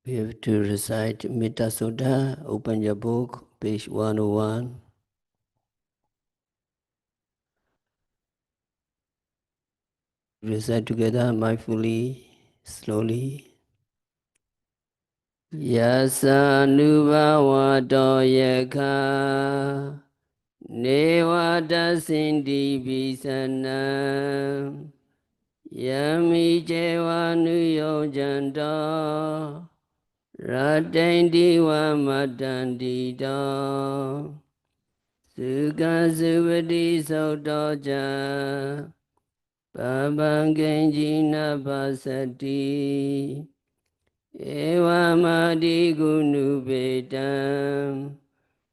We have to recite Metta Sutta. Open your book, page 101. Recite together mindfully, slowly. Yasa nubhavato yekha nevada sindi visanam yami jeva nuyojanta Rataindiwa matandita Sukha suvati sautoja Pabangenjina pasati Eva madi gunubetam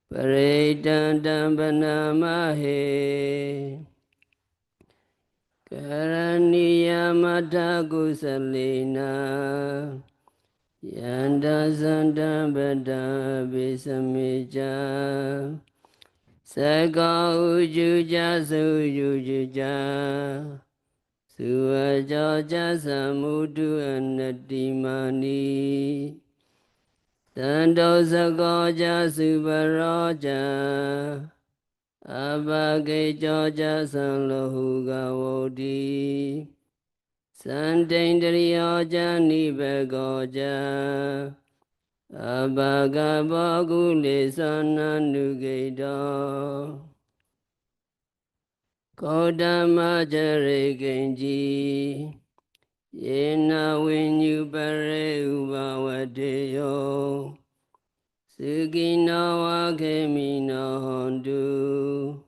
Paretam tampanamahe Karaniya Metta Kusalena Yanda Santa Bada Visameja Saka Ujuja Sujuja Suajaja Samudu Anatimani Santo Sakoja Subaraja Abhagejoja Sanlohugavodi Santendriyoja Nibegoja Abhagavagule Sananugedo Kodamajare Genji Yena Vinyupare Ubhavadeyo Sugino Akemino Hondu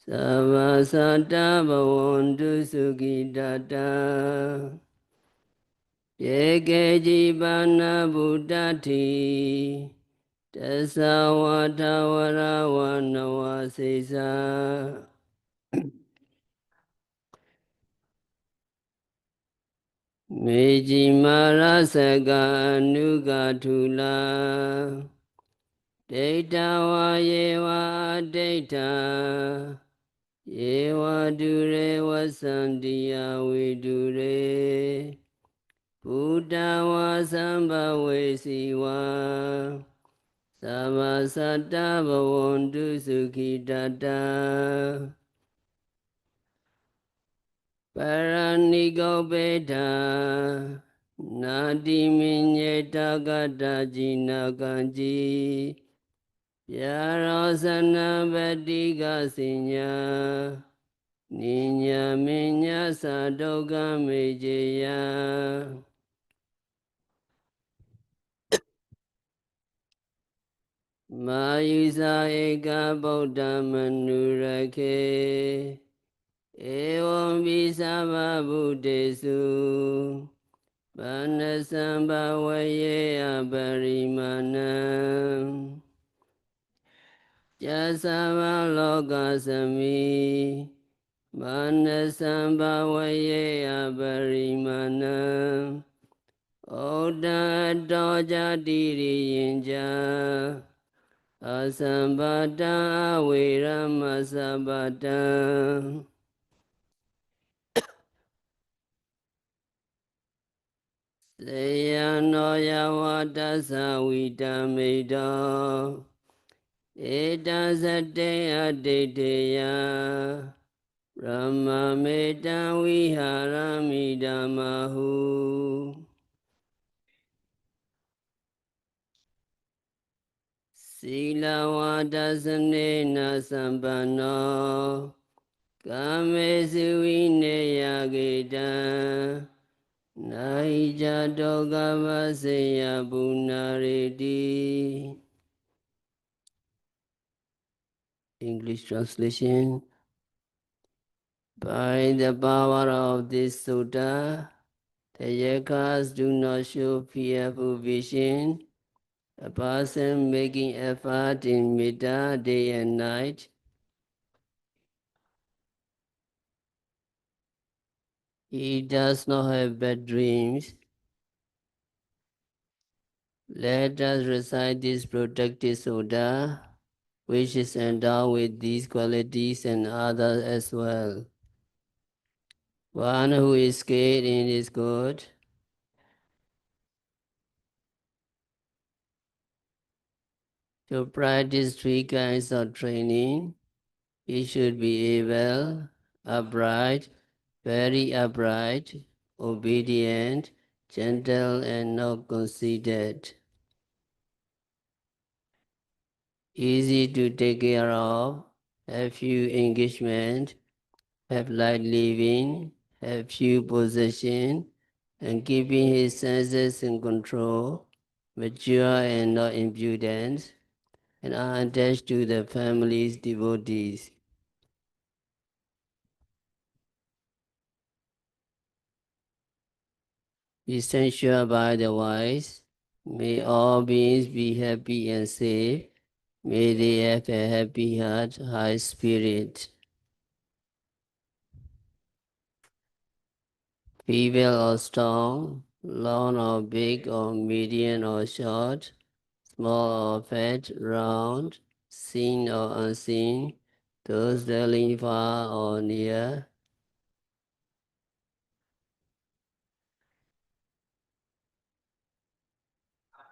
Savasata Bhavantu Sugidata Yeke Jivana Buddhati Tasawata Varavanavasesa Meji Marasaka Nugatula Data Vayewa Data Yewa Dure Vasandiya Vidure Buddha Vasambhave Siva Savasata Bhavantu Sukhidata Paranigopeta Nadi Minyeta Gata Jinakanji Yarosana Vediga Sinya Ninya Minya Sadoga Mejeya Mayusa Eka Bodha Manurake Evam Visava Buddhesu Vanasambhavaye Abharimanam Jasava Lokasami Vanasambhavaye Abharimanam Oda Doja Diriyinja Asambhata Viramasabhata Sayano Yavata Savitamida Eta Sate Adeteya Brahma Meta Viharamidamahu Silavata Sanena Sampano Kamesu Vinayagita Naija Dogavaseya Bunaredi. English translation. By the power of this sutta, the yakas do not show fearful vision. A person making effort in metta day and night, he does not have bad dreams. Let us recite this protective sutta, which is endowed with these qualities and others as well. One who is skilled in is good. To practice three kinds of training, he should be able, upright, very upright, obedient, gentle, and not conceited. Easy to take care of, have few engagement, have light living, have few possession, and keeping his senses in control, mature and not impudent, and are attached to the family's devotees. Be censured by the wise. May all beings be happy and safe. May they have a happy heart, high spirit. Female or strong, long or big or medium or short, small or fat, round, seen or unseen, those dwelling far or near.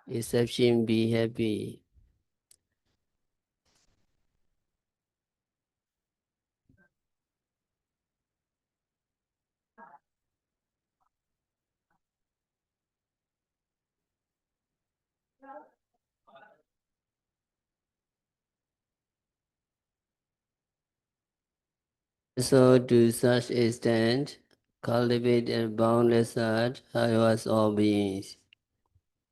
Exception be happy. So to such extent, cultivate a boundless heart, towards all beings.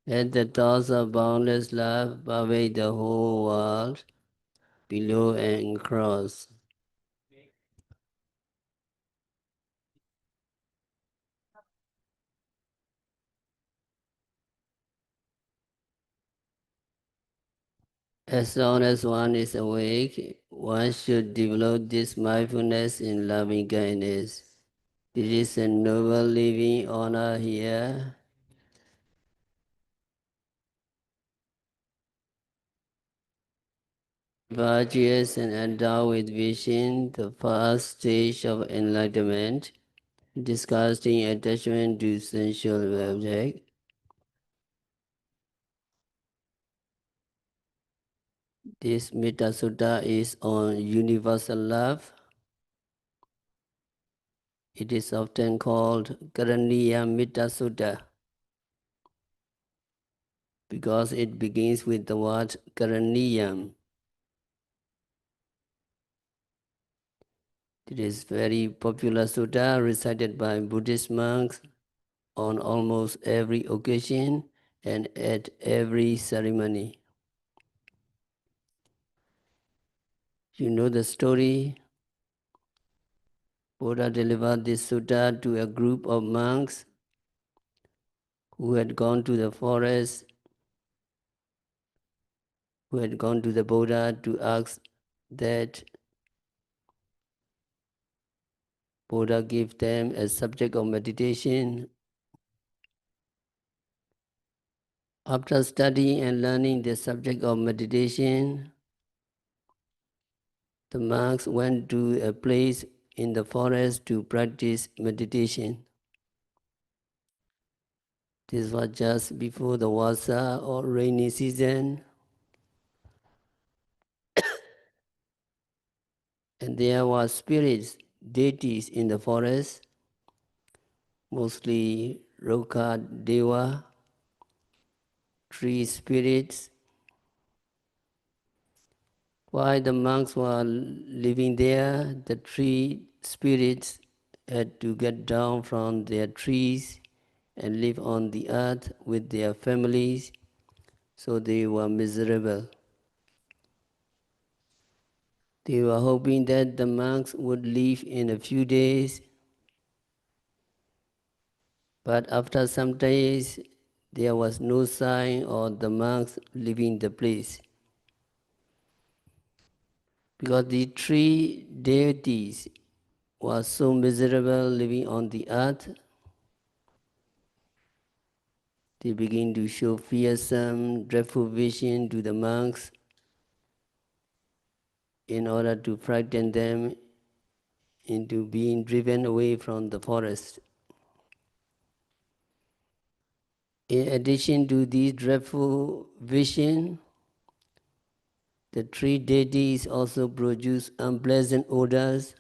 Let the thoughts of boundless love pervade the whole world, below and across. As long as one is awake, one should develop this mindfulness in loving kindness. This is a noble living honor here. Virtuous and endowed with vision, the first stage of enlightenment, disgusting attachment to sensual object. This Metta Sutta is on universal love. It is often called Karaniya Metta Sutta because it begins with the word Karaniyam. It is very popular sutta recited by Buddhist monks on almost every occasion and at every ceremony. You know the story. Buddha delivered this sutta to a group of monks who had gone to the forest, who had gone to the Buddha to ask that Buddha give them a subject of meditation. After studying and learning the subject of meditation, the monks went to a place in the forest to practice meditation. This was just before the Vasa or rainy season, and there were spirits, deities in the forest, mostly Roka Deva, tree spirits. While the monks were living there, the tree spirits had to get down from their trees and live on the earth with their families, so they were miserable. They were hoping that the monks would leave in a few days, but after some days there was no sign of the monks leaving the place. Because the three deities were so miserable living on the earth, they began to show fearsome, dreadful vision to the monks in order to frighten them into being driven away from the forest. In addition to these dreadful vision, The three deities also produce unpleasant odors.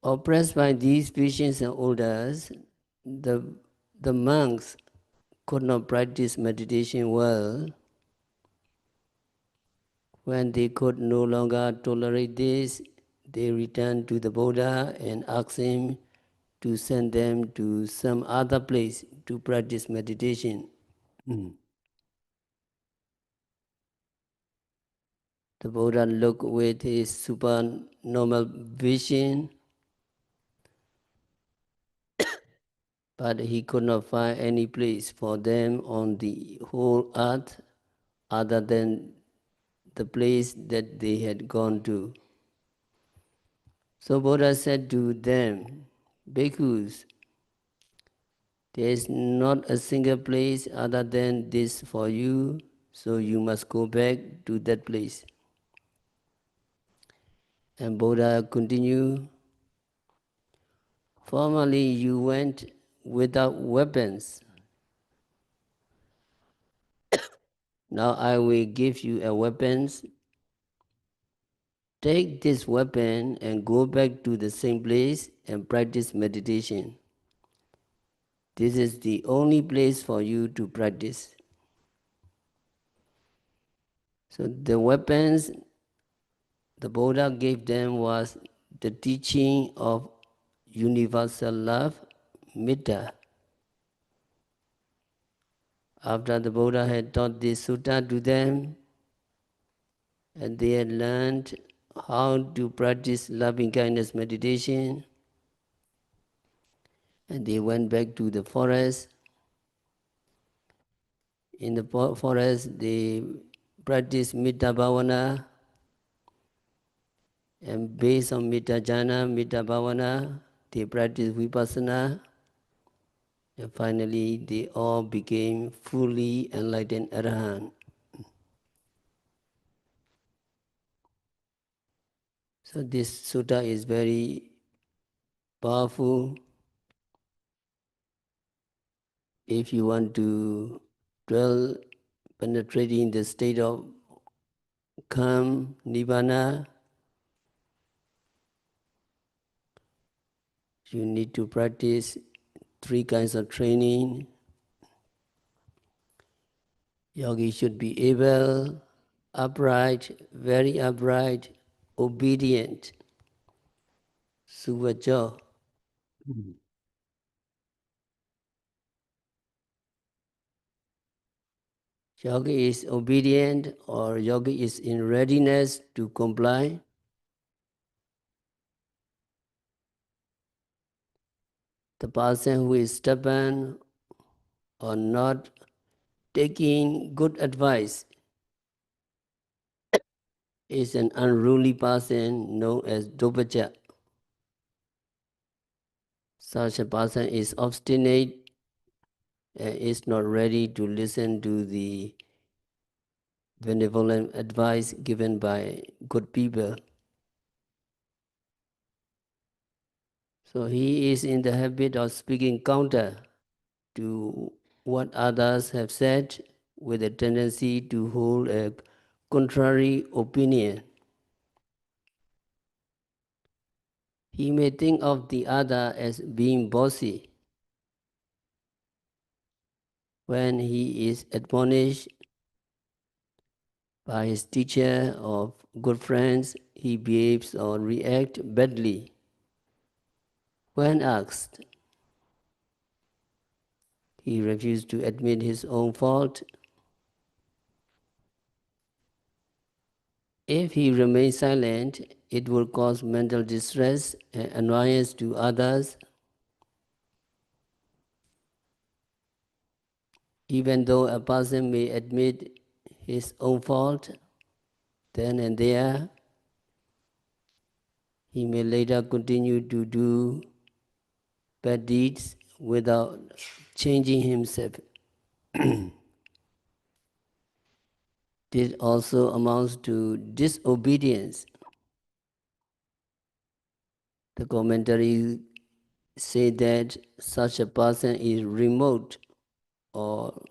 Oppressed by these visions and odors, the monks could not practice meditation well. When they could no longer tolerate this, they returned to the Buddha and asked him to send them to some other place to practice meditation. The Buddha looked with his supernormal vision, but he could not find any place for them on the whole earth other than the place that they had gone to. So Buddha said to them, Bhikkhus, there is not a single place other than this for you, so you must go back to that place. And Buddha continued, formerly you went without weapons. Now I will give you a weapon. Take this weapon and go back to the same place and practice meditation. This is the only place for you to practice. So the weapons the Buddha gave them was the teaching of universal love, Metta. After the Buddha had taught this sutta to them, and they had learned how to practice loving kindness meditation, and they went back to the forest. In the forest, they practiced Metta Bhavana, and based on Metta Jhana, Metta Bhavana, they practiced Vipassana, and finally they all became fully enlightened Arahant. So this sutta is very powerful if you want to dwell penetrating the state of calm, nibbana. You need to practice three kinds of training. Yogi should be able, upright, very upright, obedient, suvajo. Yogi is obedient or yogi is in readiness to comply. The person who is stubborn or not taking good advice is an unruly person known as Dopaja. Such a person is obstinate and is not ready to listen to the benevolent advice given by good people. So he is in the habit of speaking counter to what others have said with a tendency to hold a contrary opinion. He may think of the other as being bossy. When he is admonished by his teacher or good friends, he behaves or reacts badly. When asked, he refuses to admit his own fault. If he remains silent, it will cause mental distress and annoyance to others. Even though a person may admit his own fault, then and there, he may later continue to do bad deeds without changing himself. This also amounts to disobedience. The commentary say that such a person is remote, or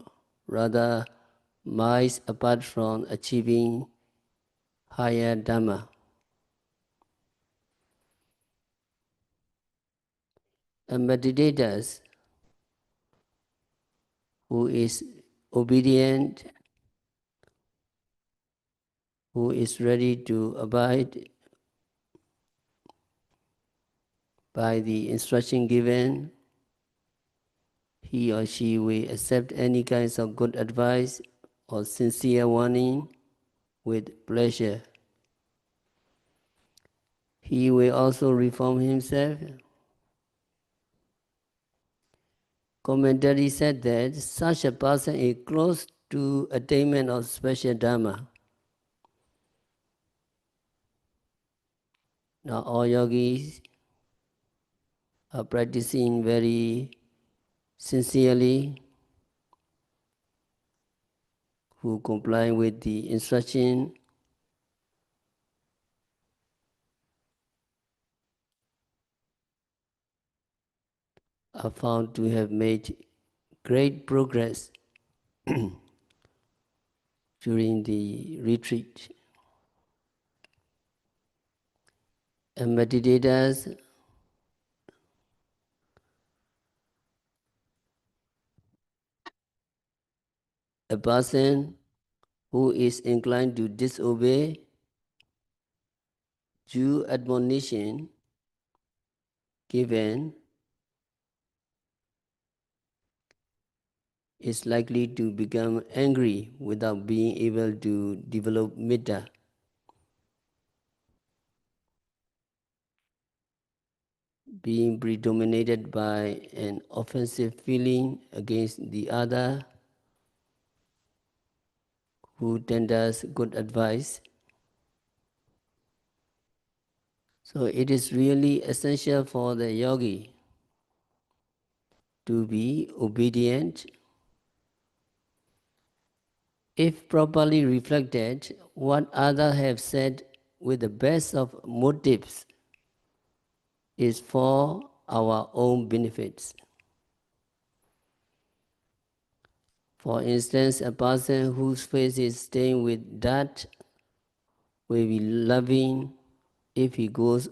rather miles apart from achieving higher Dhamma. A meditator who is obedient, who is ready to abide by the instruction given, he or she will accept any kinds of good advice or sincere warning with pleasure. He will also reform himself. Commentary said that such a person is close to attainment of special Dhamma. Now all yogis are practicing very sincerely, who comply with the instruction, are found to have made great progress during the retreat. And meditators, a person who is inclined to disobey due admonition given is likely to become angry without being able to develop metta. Being predominated by an offensive feeling against the other who tenders good advice. So it is really essential for the yogi to be obedient. If properly reflected, what others have said with the best of motives is for our own benefits. For instance, a person whose face is stained with dirt will be loving if he goes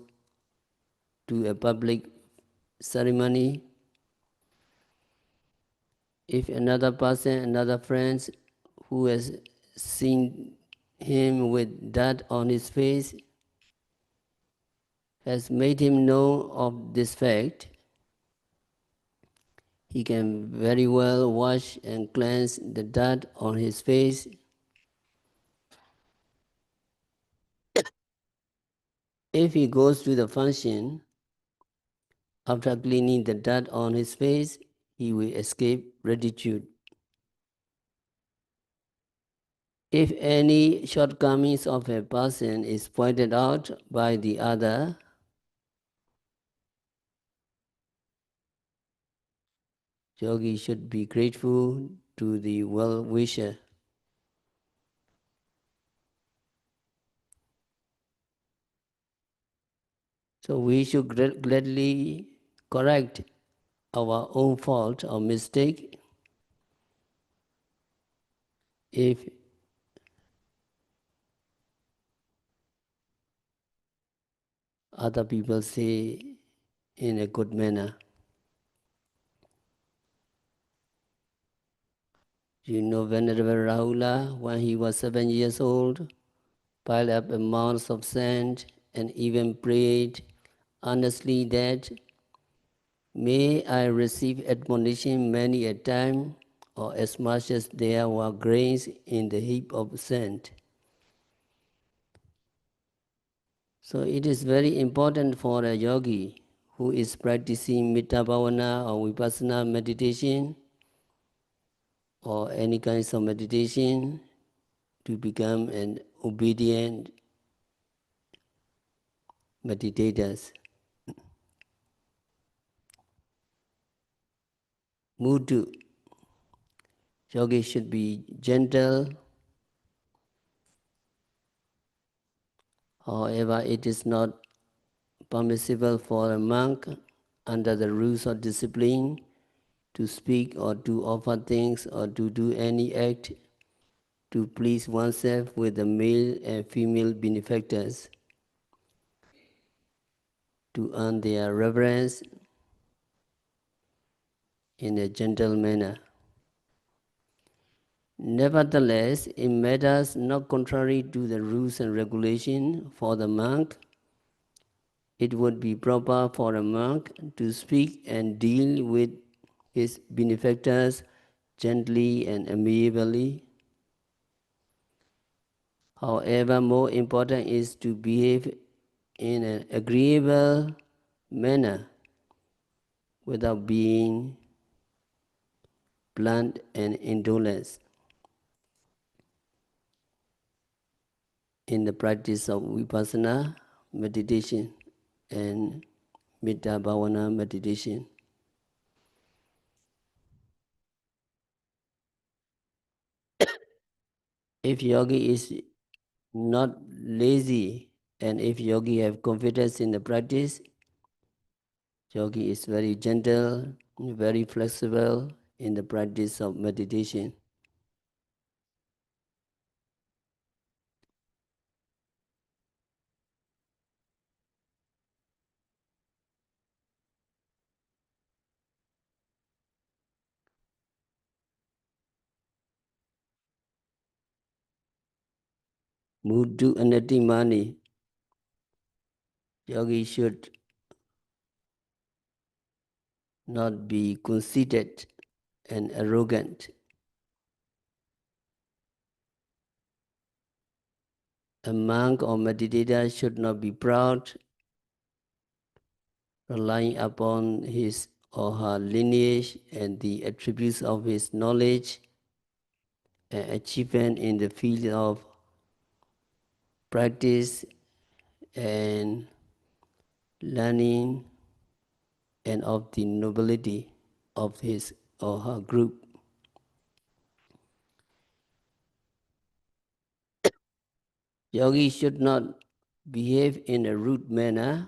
to a public ceremony. If another person, another friend who has seen him with dirt on his face has made him know of this fact, he can very well wash and cleanse the dirt on his face. If he goes to the function, after cleaning the dirt on his face, he will escape ridicule. If any shortcomings of a person is pointed out by the other, yogi should be grateful to the well-wisher. So we should gladly correct our own fault or mistake if other people say in a good manner. You know, Venerable Rahula, when he was 7 years old, piled up amounts of sand and even prayed earnestly that, may I receive admonition many a time, or as much as there were grains in the heap of sand. So it is very important for a yogi who is practicing Metta Bhavana or Vipassana meditation or any kinds of meditation to become an obedient meditator. Muddu. Yogi should be gentle. However, it is not permissible for a monk under the rules of discipline to speak or to offer things or to do any act to please oneself with the male and female benefactors, to earn their reverence in a gentle manner. Nevertheless, it matters not contrary to the rules and regulations for the monk. It would be proper for a monk to speak and deal with his benefactors gently and amiably. However, more important is to behave in an agreeable manner without being blunt and indolent in the practice of vipassana meditation and metta bhavana meditation. If yogi is not lazy and if yogi have confidence in the practice, yogi is very gentle, very flexible in the practice of meditation. Muddu anati mani, yogi should not be conceited and arrogant. A monk or meditator should not be proud, relying upon his or her lineage and the attributes of his knowledge and achievement in the field of practice and learning and of the nobility of his or her group. Yogi should not behave in a rude manner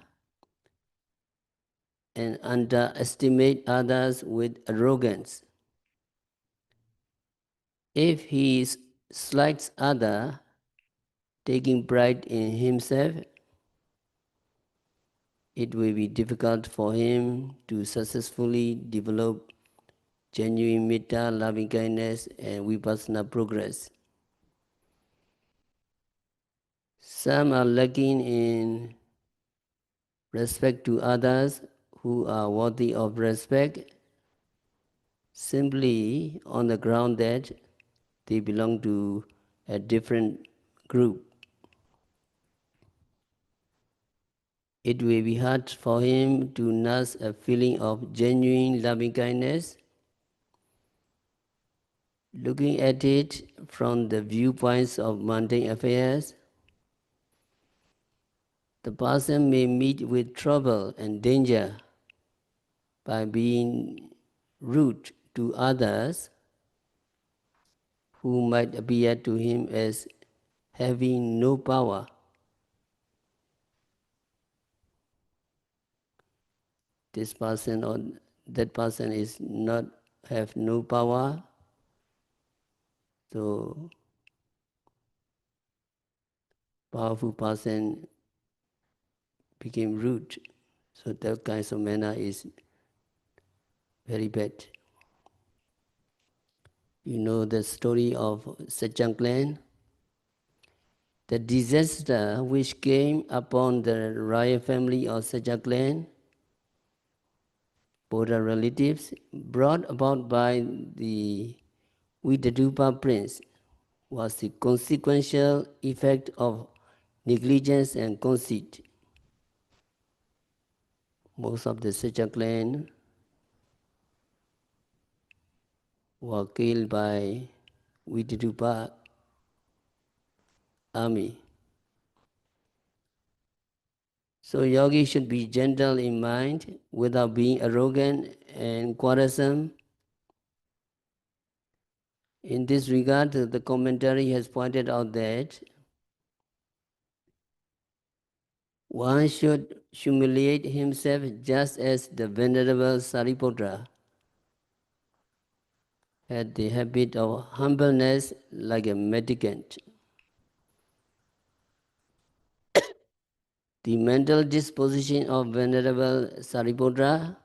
and underestimate others with arrogance. If he slights others, taking pride in himself, it will be difficult for him to successfully develop genuine metta, loving kindness, and vipassana progress. Some are lacking in respect to others who are worthy of respect simply on the ground that they belong to a different group. It will be hard for him to nurse a feeling of genuine loving kindness. Looking at it from the viewpoints of mundane affairs, the person may meet with trouble and danger by being rude to others who might appear to him as having no power. This person or that person is not have no power, so powerful person became rude. So that kind of manner is very bad. You know the story of Sejong clan? The disaster which came upon the royal family of Sejong clan, Buddha relatives, brought about by the Vidyadupa prince, was the consequential effect of negligence and conceit. Most of the Sejong clan were killed by Vidyadupa army. So yogi should be gentle in mind without being arrogant and quarrelsome. In this regard, the commentary has pointed out that one should humiliate himself just as the Venerable Sariputra had the habit of humbleness like a mendicant. The mental disposition of Venerable Sariputta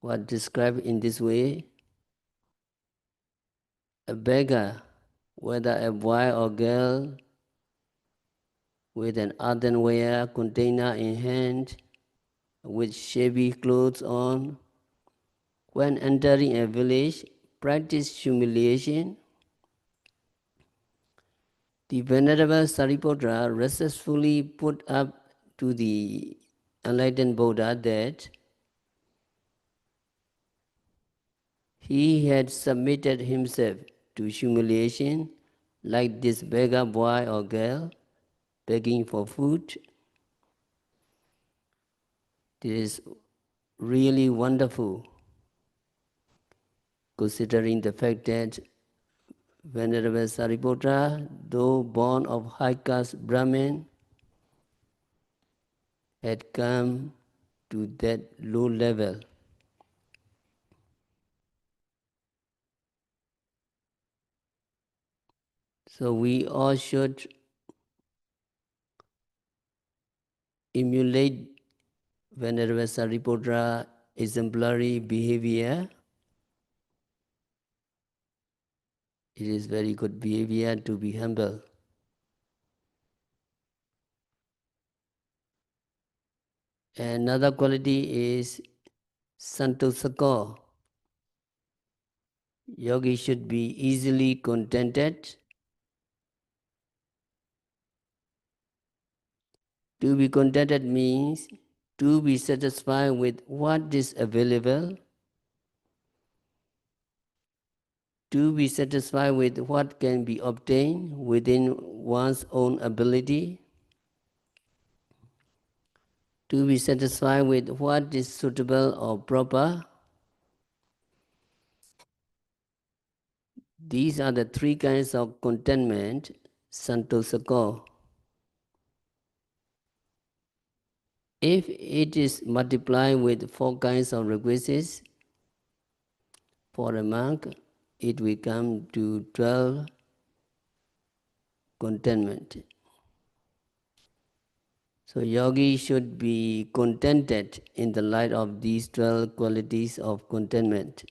was described in this way. A beggar, whether a boy or girl, with an earthenware container in hand, with shabby clothes on, when entering a village, practiced humiliation. The Venerable Sariputta restlessly put up to the enlightened Buddha that he had submitted himself to humiliation like this beggar boy or girl begging for food. This is really wonderful, considering the fact that Venerable Sariputta, though born of high caste Brahmin, had come to that low level. So we all should emulate Venerable Sariputta exemplary behavior. It is very good behavior to be humble. Another quality is santosako. Yogi should be easily contented. To be contented means to be satisfied with what is available, to be satisfied with what can be obtained within one's own ability, to be satisfied with what is suitable or proper. These are the three kinds of contentment, santosako. If it is multiplied with four kinds of requisites, for a monk, it will come to 12 contentment. So yogi should be contented in the light of these 12 qualities of contentment.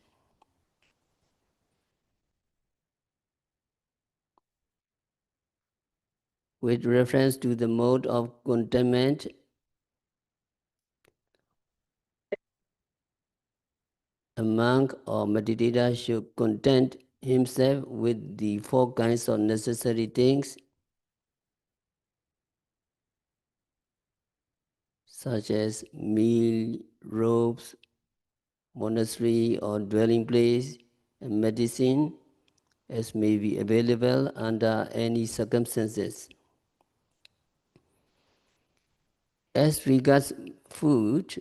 With reference to the mode of contentment, a monk or meditator should content himself with the four kinds of necessary things, such as meal, robes, monastery or dwelling place, and medicine, as may be available under any circumstances. As regards food,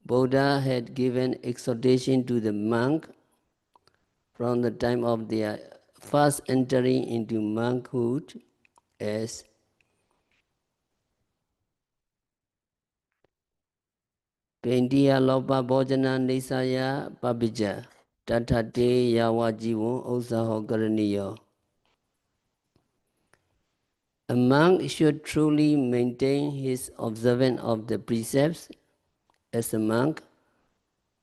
Buddha had given exhortation to the monk from the time of their first entering into monkhood as Pendiya Lopa Bhojana Nisaya Pabija Tathate Yawa Jivo Usaho Karaniya. A monk should truly maintain his observance of the precepts as a monk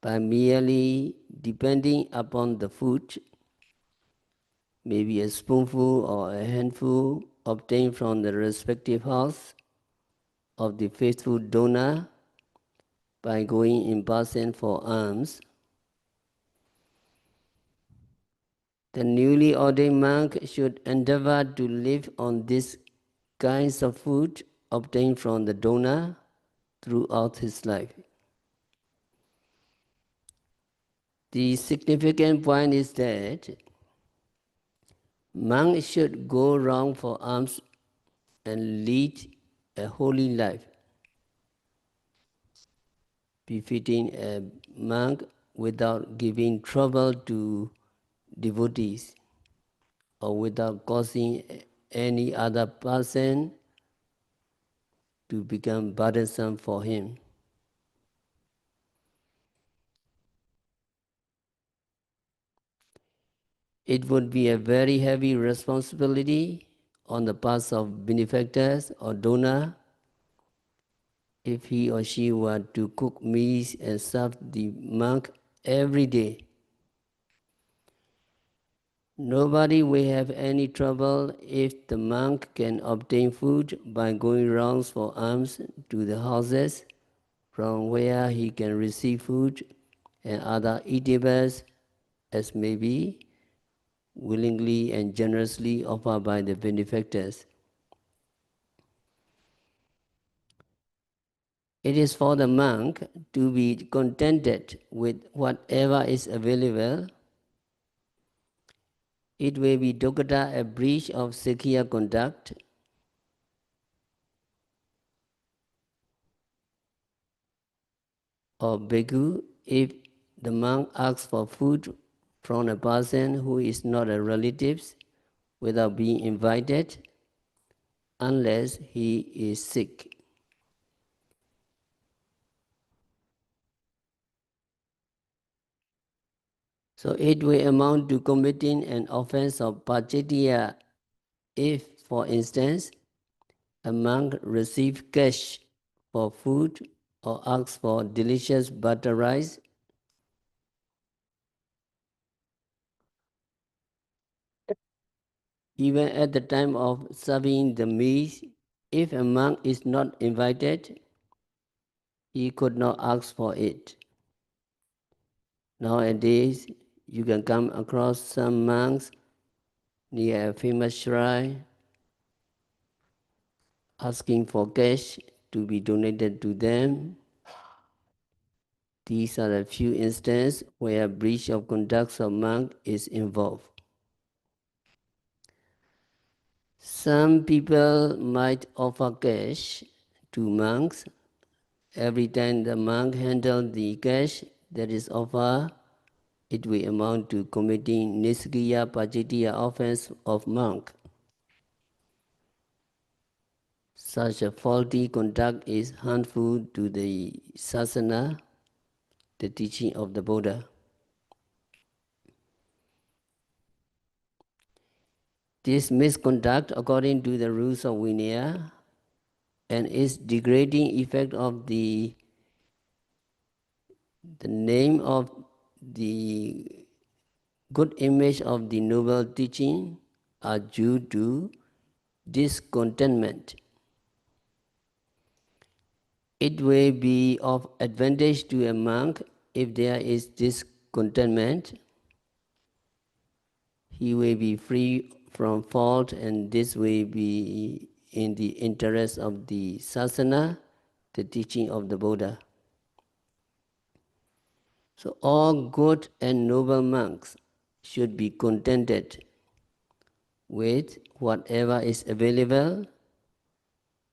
by merely depending upon the food, maybe a spoonful or a handful obtained from the respective house of the faithful donor by going in person for alms. The newly ordained monk should endeavor to live on these kinds of food obtained from the donor throughout his life. The significant point is that monks should go round for alms and lead a holy life, befitting a monk without giving trouble to devotees or without causing any other person to become burdensome for him. it would be a very heavy responsibility on the part of benefactors or donor if he or she were to cook meals and serve the monk every day. Nobody will have any trouble if the monk can obtain food by going rounds for alms to the houses from where he can receive food and other eatables as may be, willingly and generously offered by the benefactors. It is for the monk to be contented with whatever is available. It may be dukkata, a breach of Sikhiya conduct, or bhikkhu, if the monk asks for food from a person who is not a relative without being invited, unless he is sick. So it will amount to committing an offense of pachitya if, for instance, a monk receives cash for food or asks for delicious butter rice, even at the time of serving the meals. If a monk is not invited, he could not ask for it. Nowadays, you can come across some monks near a famous shrine asking for cash to be donated to them. These are a few instances where breach of conduct of monk is involved. Some people might offer cash to monks. Every time the monk handles the cash that is offered, it will amount to committing niskiya pachitya offense of monk. Such a faulty conduct is harmful to the sasana, the teaching of the Buddha. This misconduct, according to the rules of Vinaya, and its degrading effect of the name of the good image of the noble teaching, are due to discontentment. It will be of advantage to a monk if there is discontentment. He will be free from fault, and this will be in the interest of the sasana, the teaching of the Buddha. So all good and noble monks should be contented with whatever is available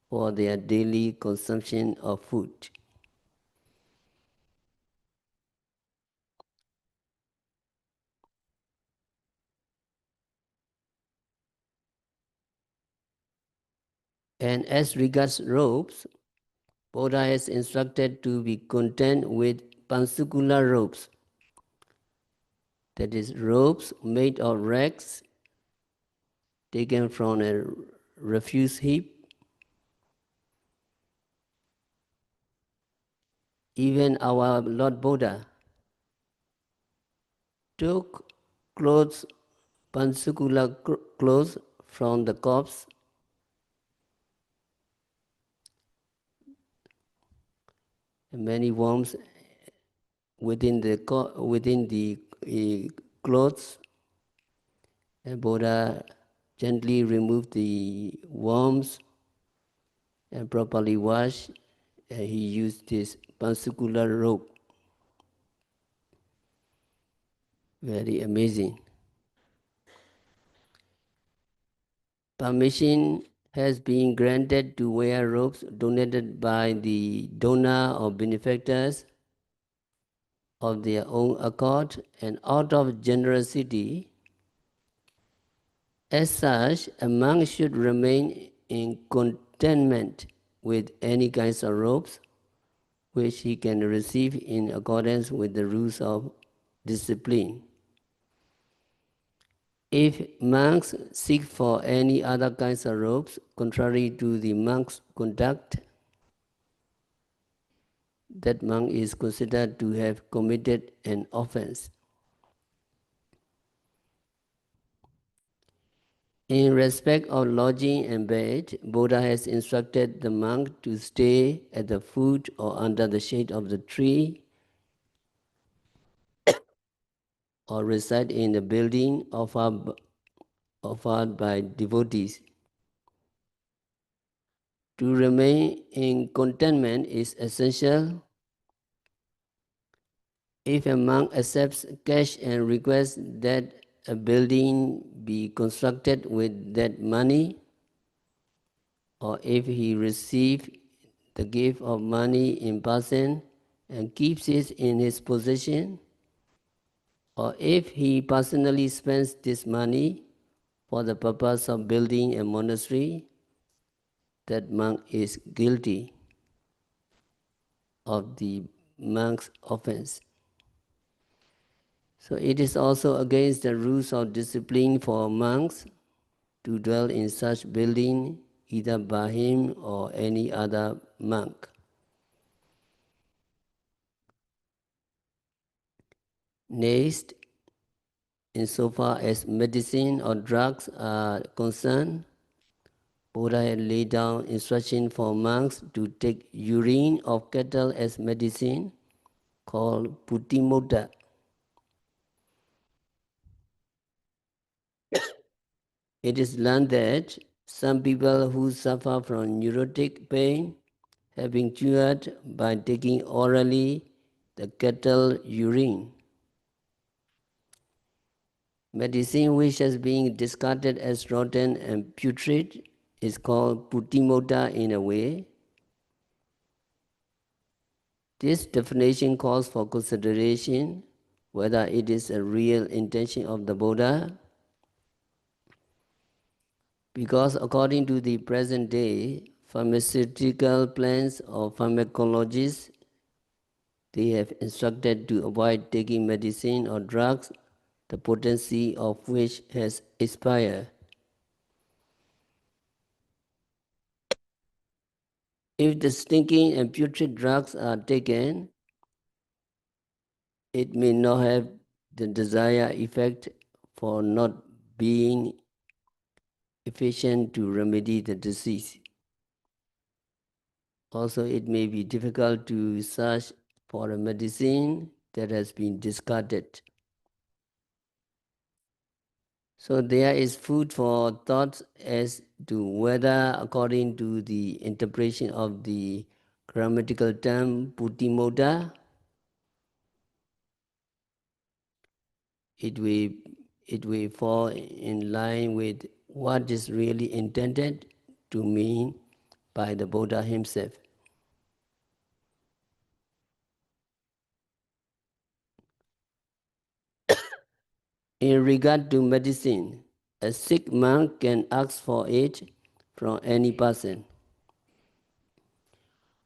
for their daily consumption of food. And as regards robes, Buddha has instructed to be content with pansukula robes, that is, robes made of rags taken from a refuse heap. Even our Lord Buddha took clothes, pansukula clothes from the corpse, many worms within the clothes, and Buddha gently removed the worms and properly washed, and he used this pansukula rope. Very amazing. Permission has been granted to wear robes donated by the donor or benefactors of their own accord and out of generosity. As such, a monk should remain in contentment with any kinds of robes which he can receive in accordance with the rules of discipline. If monks seek for any other kinds of robes, contrary to the monk's conduct, that monk is considered to have committed an offense. In respect of lodging and bed, Buddha has instructed the monk to stay at the foot or under the shade of the tree or reside in the building offered by devotees. To remain in contentment is essential. If a monk accepts cash and requests that a building be constructed with that money, or if he receives the gift of money in person and keeps it in his possession, or if he personally spends this money for the purpose of building a monastery, that monk is guilty of the monk's offense. So it is also against the rules of discipline for monks to dwell in such building either by him or any other monk. Next, insofar as medicine or drugs are concerned, Buddha had laid down instruction for monks to take urine of cattle as medicine, called putimodda. It is learned that some people who suffer from neurotic pain have been cured by taking orally the cattle urine. Medicine which has been discarded as rotten and putrid is called putimodda in a way. This definition calls for consideration whether it is a real intention of the Buddha, because according to the present day pharmaceutical plants or pharmacologists, they have instructed to avoid taking medicine or drugs the potency of which has expired. If the stinking and putrid drugs are taken, it may not have the desired effect for not being efficient to remedy the disease. Also, it may be difficult to search for a medicine that has been discarded. So there is food for thought as to whether, according to the interpretation of the grammatical term putimodda, it will fall in line with what is really intended to mean by the Buddha himself. In regard to medicine, a sick monk can ask for it from any person.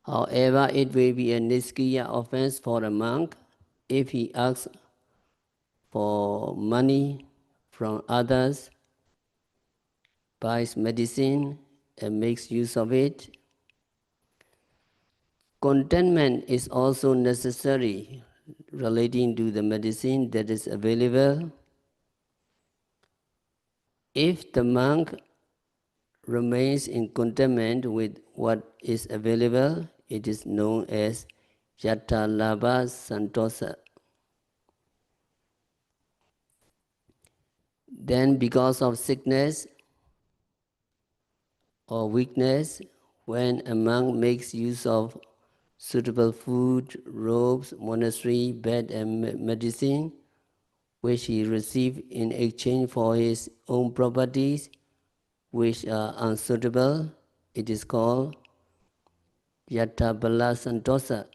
However, it will be a niskriya offense for a monk if he asks for money from others, buys medicine and makes use of it. Contentment is also necessary relating to the medicine that is available. If the monk remains in contentment with what is available, it is known as yatha labha santosa. Then, because of sickness or weakness, when a monk makes use of suitable food, robes, monastery, bed, and medicine, which he received in exchange for his own properties, which are unsuitable, it is called yatha bala santosa.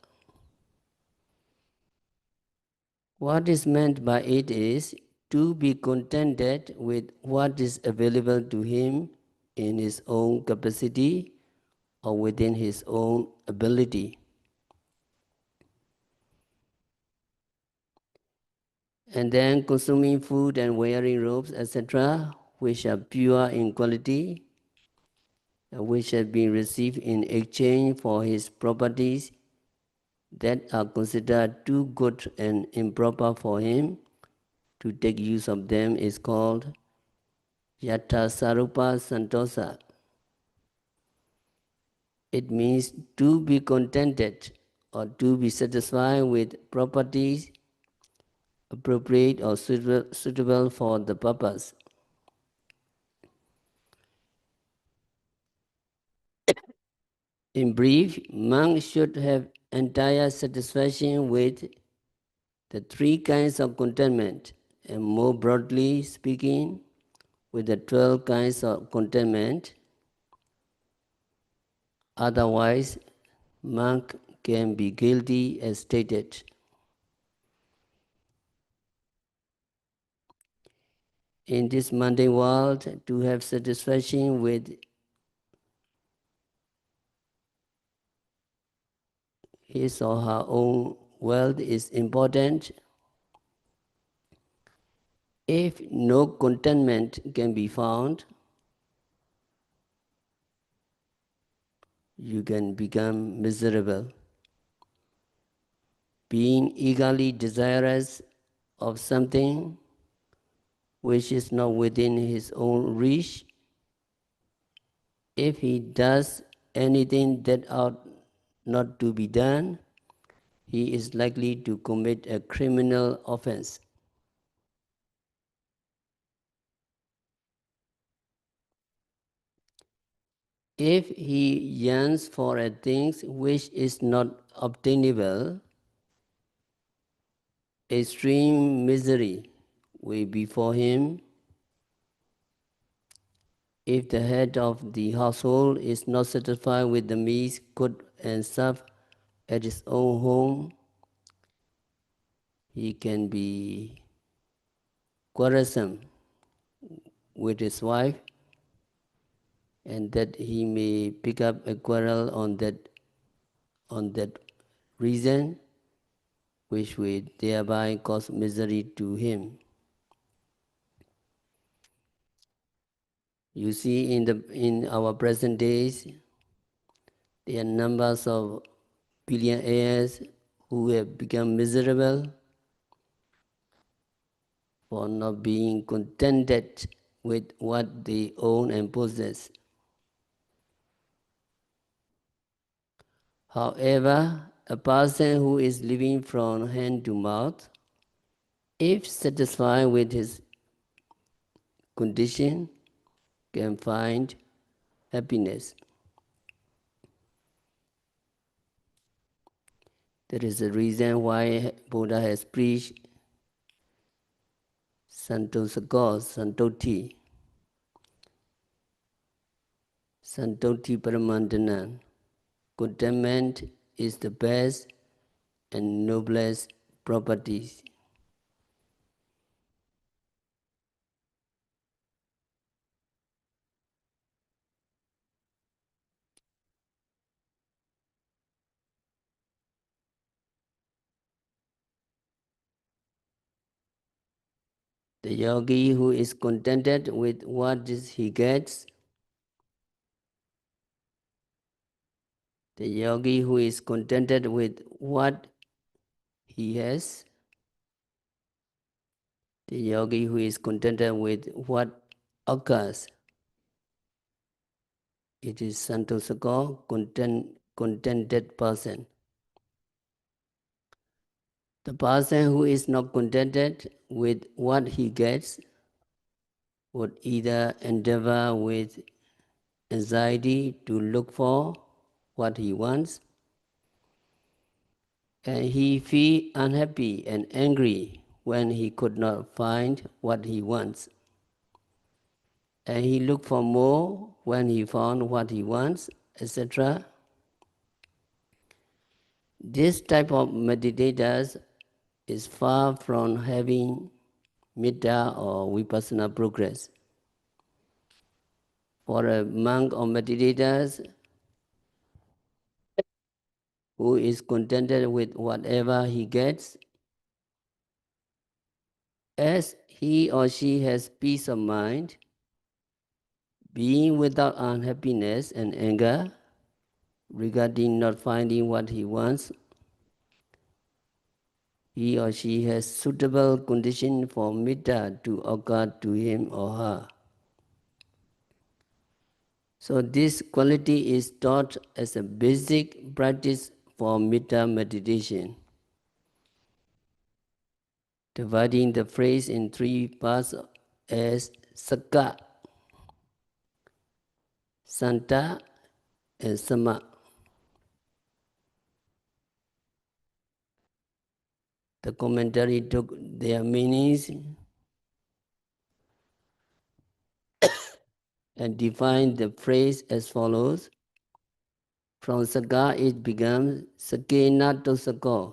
What is meant by it is to be contented with what is available to him in his own capacity or within his own ability. and then consuming food and wearing robes, etc., which are pure in quality, which have been received in exchange for his properties that are considered too good and improper for him to take use of them, is called Yatha Sarupa Santosa. It means to be contented or to be satisfied with properties appropriate or suitable for the purpose. In brief, monks should have entire satisfaction with the three kinds of contentment, and more broadly speaking, with the 12 kinds of contentment. Otherwise, monk can be guilty as stated. In this mundane world, to have satisfaction with his or her own wealth is important. If no contentment can be found, you can become miserable. Being eagerly desirous of something which is not within his own reach, if he does anything that ought not to be done, he is likely to commit a criminal offense. If he yearns for a thing which is not obtainable, extreme misery will befall him. If the head of the household is not satisfied with the meals cooked and served at his own home, he can be quarrelsome with his wife, and that he may pick up a quarrel on that reason, which will thereby cause misery to him. You see, in our present days, there are numbers of billionaires who have become miserable for not being contented with what they own and possess. However, a person who is living from hand to mouth, if satisfied with his condition, can find happiness. That is the reason why Buddha has preached Santosako, Santoti, Santoti Paramandana. Contentment is the best and noblest properties. The yogi who is contented with what he gets, the yogi who is contented with what he has, the yogi who is contented with what occurs, it is Santosako, contented person. The person who is not contented with what he gets would either endeavor with anxiety to look for what he wants, and he feel unhappy and angry when he could not find what he wants. And he look for more when he found what he wants, etc. This type of meditators is far from having metta or vipassana progress. For a monk or meditators who is contented with whatever he gets, As he or she has peace of mind, being without unhappiness and anger, regarding not finding what he wants, he or she has suitable condition for metta to occur to him or her. So this quality is taught as a basic practice for metta meditation. Dividing the phrase in three parts as Sakka, Santa, and Sama. The commentary took their meanings and defined the phrase as follows. From Sakka it becomes Sakena to Sako.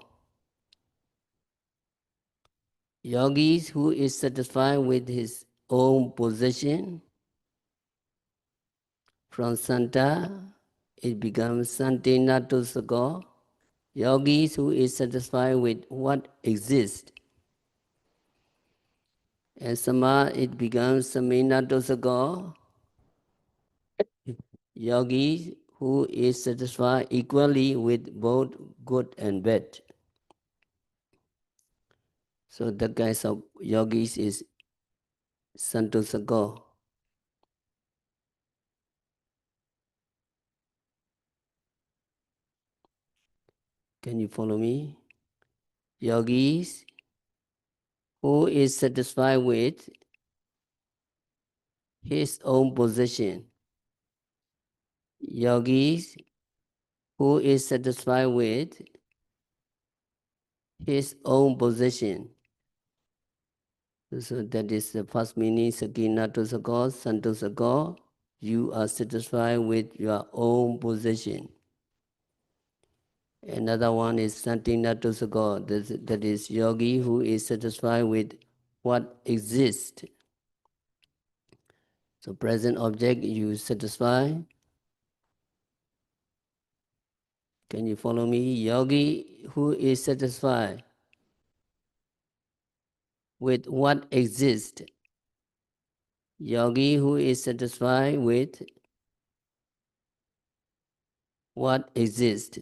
Yogis who is satisfied with his own possession. From Santa it becomes Santena to Sako. Yogis who is satisfied with what exists. And Sama it becomes Samena to Sako. Yogis who is satisfied equally with both good and bad. So the guys of yogis is Santusako. Can you follow me? Yogis who is satisfied with his own possession. Yogis who is satisfied with his own possession. So that is the first meaning, Sakina to Sako, Santo Sako. You are satisfied with your own possession. Another one is Santina to Sako, that is yogi who is satisfied with what exists. So present object you satisfy. Can you follow me? Yogi who is satisfied with what exists. Yogi who is satisfied with what exists.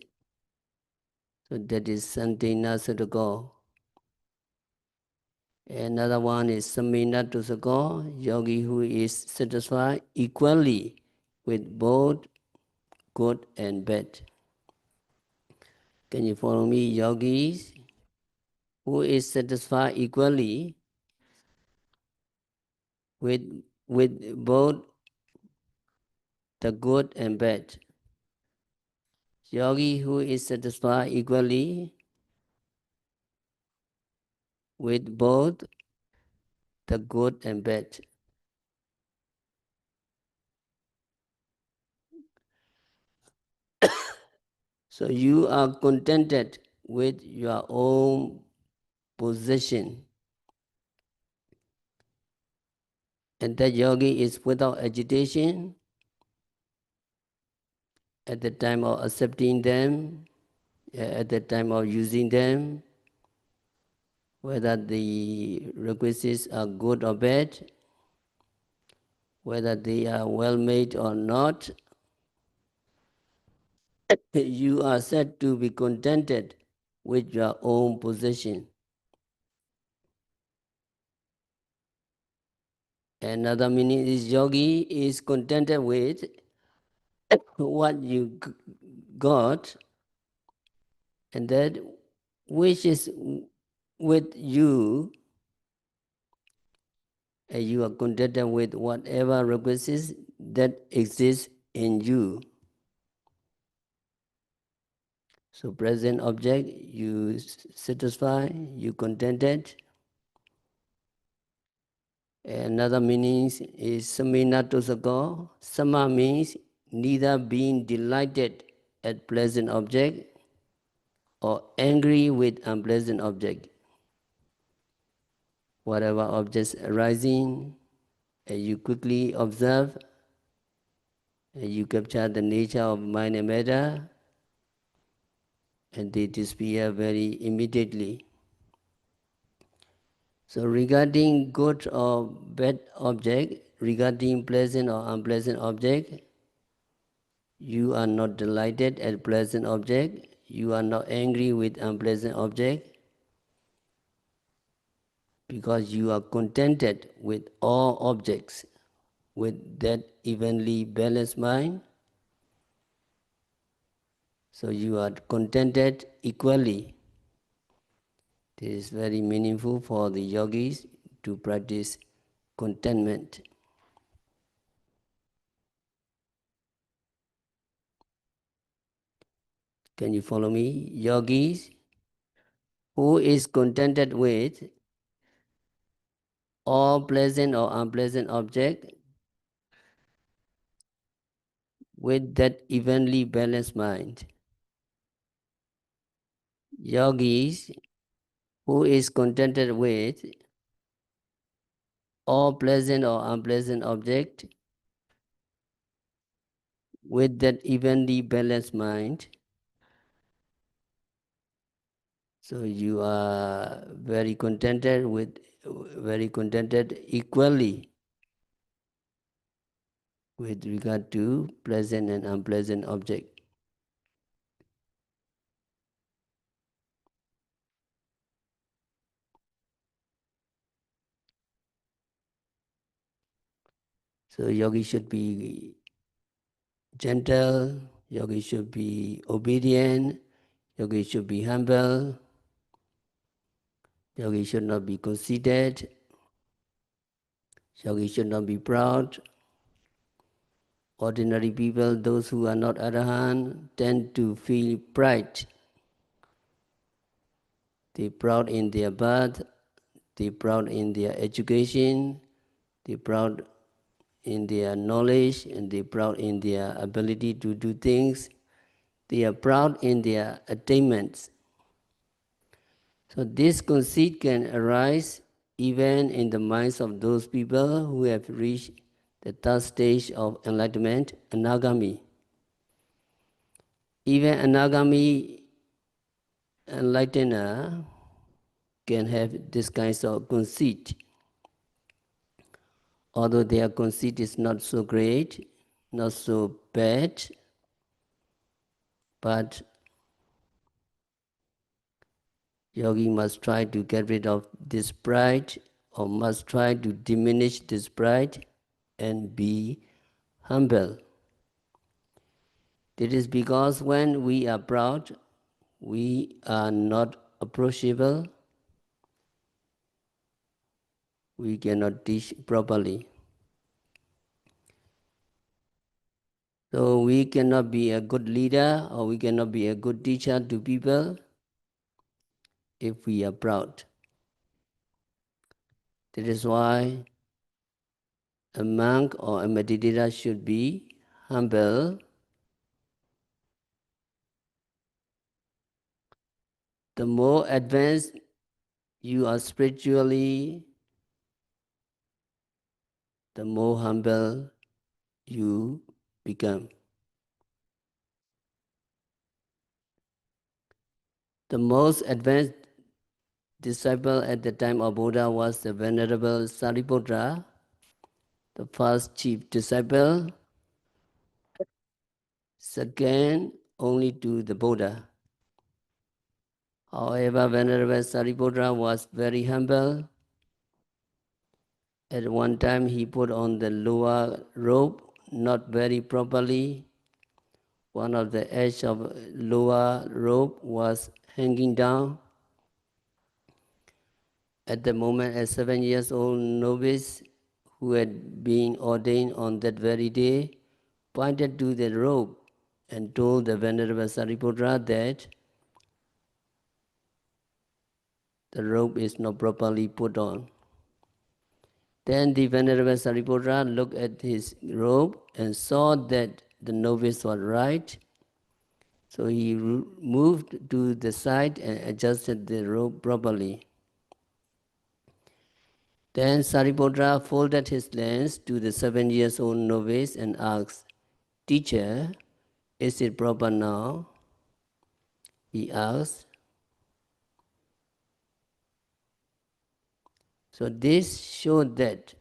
So that is Santina Sadako. Another one is Samina Tusako, yogi who is satisfied equally with both good and bad. Can you follow me? Yogis who is satisfied equally with both the good and bad. Yogi who is satisfied equally with both the good and bad. So you are contented with your own possession. And that yogi is without agitation at the time of accepting them, at the time of using them, whether the requisites are good or bad, whether they are well made or not, you are said to be contented with your own possession. Another meaning is yogi is contented with what you got, and that which is with you, and you are contented with whatever requisites that exists in you. So present object, you satisfy, you contented. Another meaning is saminato sako. Sama means neither being delighted at pleasant object or angry with unpleasant object. Whatever objects arising, you quickly observe, you capture the nature of mind and matter, and they disappear very immediately. So regarding good or bad object, regarding pleasant or unpleasant object, you are not delighted at pleasant object, you are not angry with unpleasant object, because you are contented with all objects, with that evenly balanced mind. So you are contented equally. This is very meaningful for the yogis to practice contentment. Can you follow me? Yogis who is contented with all pleasant or unpleasant object, with that evenly balanced mind. Yogis who is contented with all pleasant or unpleasant object, with that evenly balanced mind. So you are very contented equally with regard to pleasant and unpleasant object. So yogi should be gentle, yogi should be obedient, yogi should be humble, yogi should not be conceited, yogi should not be proud. Ordinary people, those who are not Arahant, tend to feel pride. They proud in their birth, they proud in their education, they proud in their knowledge, and they proud in their ability to do things. They are proud in their attainments. So this conceit can arise even in the minds of those people who have reached the third stage of enlightenment, anagami. Even anagami enlightener can have this kind of conceit. Although their conceit is not so great, not so bad, but yogi must try to get rid of this pride, or must try to diminish this pride and be humble. It is because when we are proud, we are not approachable, we cannot teach properly. So we cannot be a good leader, or we cannot be a good teacher to people if we are proud. That is why a monk or a meditator should be humble. The more advanced you are spiritually, the more humble you become. The most advanced disciple at the time of Buddha was the Venerable Sariputra, the first chief disciple, second only to the Buddha. However, Venerable Sariputra was very humble. At one time he put on the lower robe not very properly. One of the edge of lower robe was hanging down. At the moment, a 7 years old novice who had been ordained on that very day pointed to the robe and told the Venerable Sariputra that the robe is not properly put on. Then the Venerable Sariputra looked at his robe and saw that the novice was right. So he moved to the side and adjusted the robe properly. Then Sariputra folded his lens to the 7 years old novice and asked, "Teacher, is it proper now?" He asked. So this showed that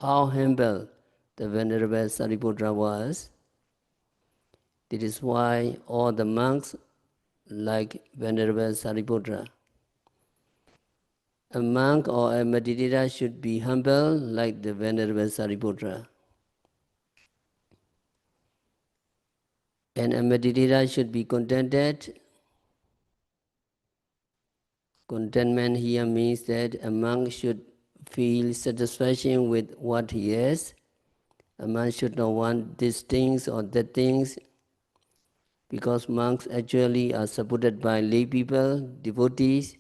how humble the Venerable Sariputra was. That is why all the monks like Venerable Sariputra. A monk or a meditator should be humble like the Venerable Sariputra. And a meditator should be contented. Contentment here means that a monk should feel satisfaction with what he has. A monk should not want these things or that things, because monks actually are supported by lay people, devotees.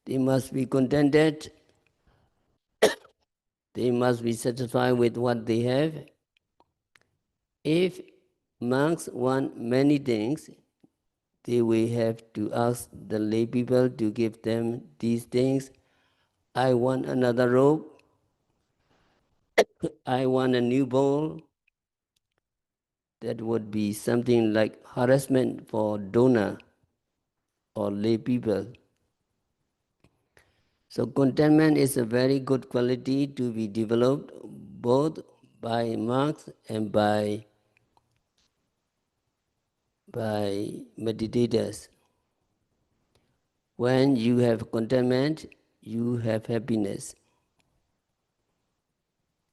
They must be contented. They must be satisfied with what they have. If monks want many things, they will have to ask the lay people to give them these things. I want another robe. I want a new bowl. That would be something like harassment for donor or lay people. So contentment is a very good quality to be developed both by monks and by meditators. When you have contentment, you have happiness.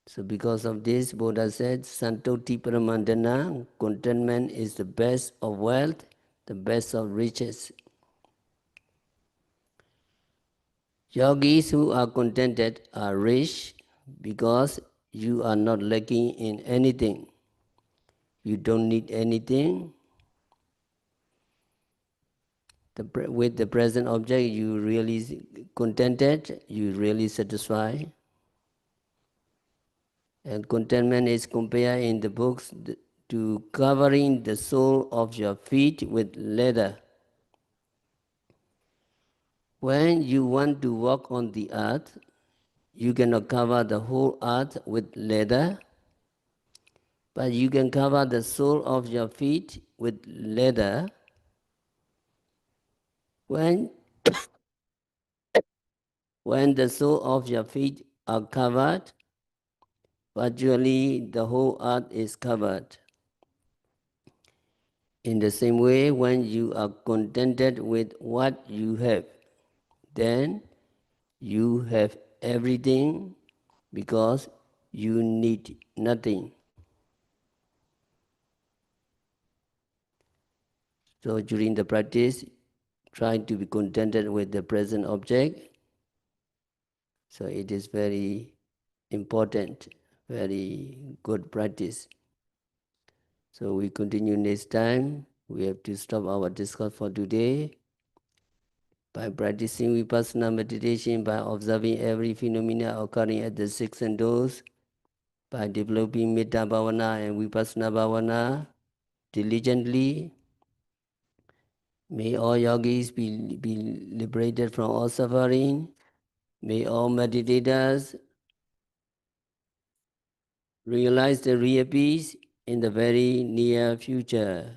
So because of this, Buddha said, Santoti Paramandana, contentment is the best of wealth, the best of riches. Yogis who are contented are rich because you are not lacking in anything. You don't need anything. With the present object, you really contented, you really satisfied. And contentment is compared in the books to covering the sole of your feet with leather. When you want to walk on the earth, you cannot cover the whole earth with leather, but you can cover the sole of your feet with leather. When the sole of your feet are covered, virtually the whole earth is covered. In the same way, when you are contented with what you have, then you have everything because you need nothing. So during the practice, try to be contented with the present object. So it is very important, very good practice. So we continue next time. We have to stop our discourse for today. By practicing vipassana meditation, by observing every phenomena occurring at the six senses, by developing metta bhavana and vipassana bhavana diligently, may all yogis be liberated from all suffering. May all meditators realize the real peace in the very near future.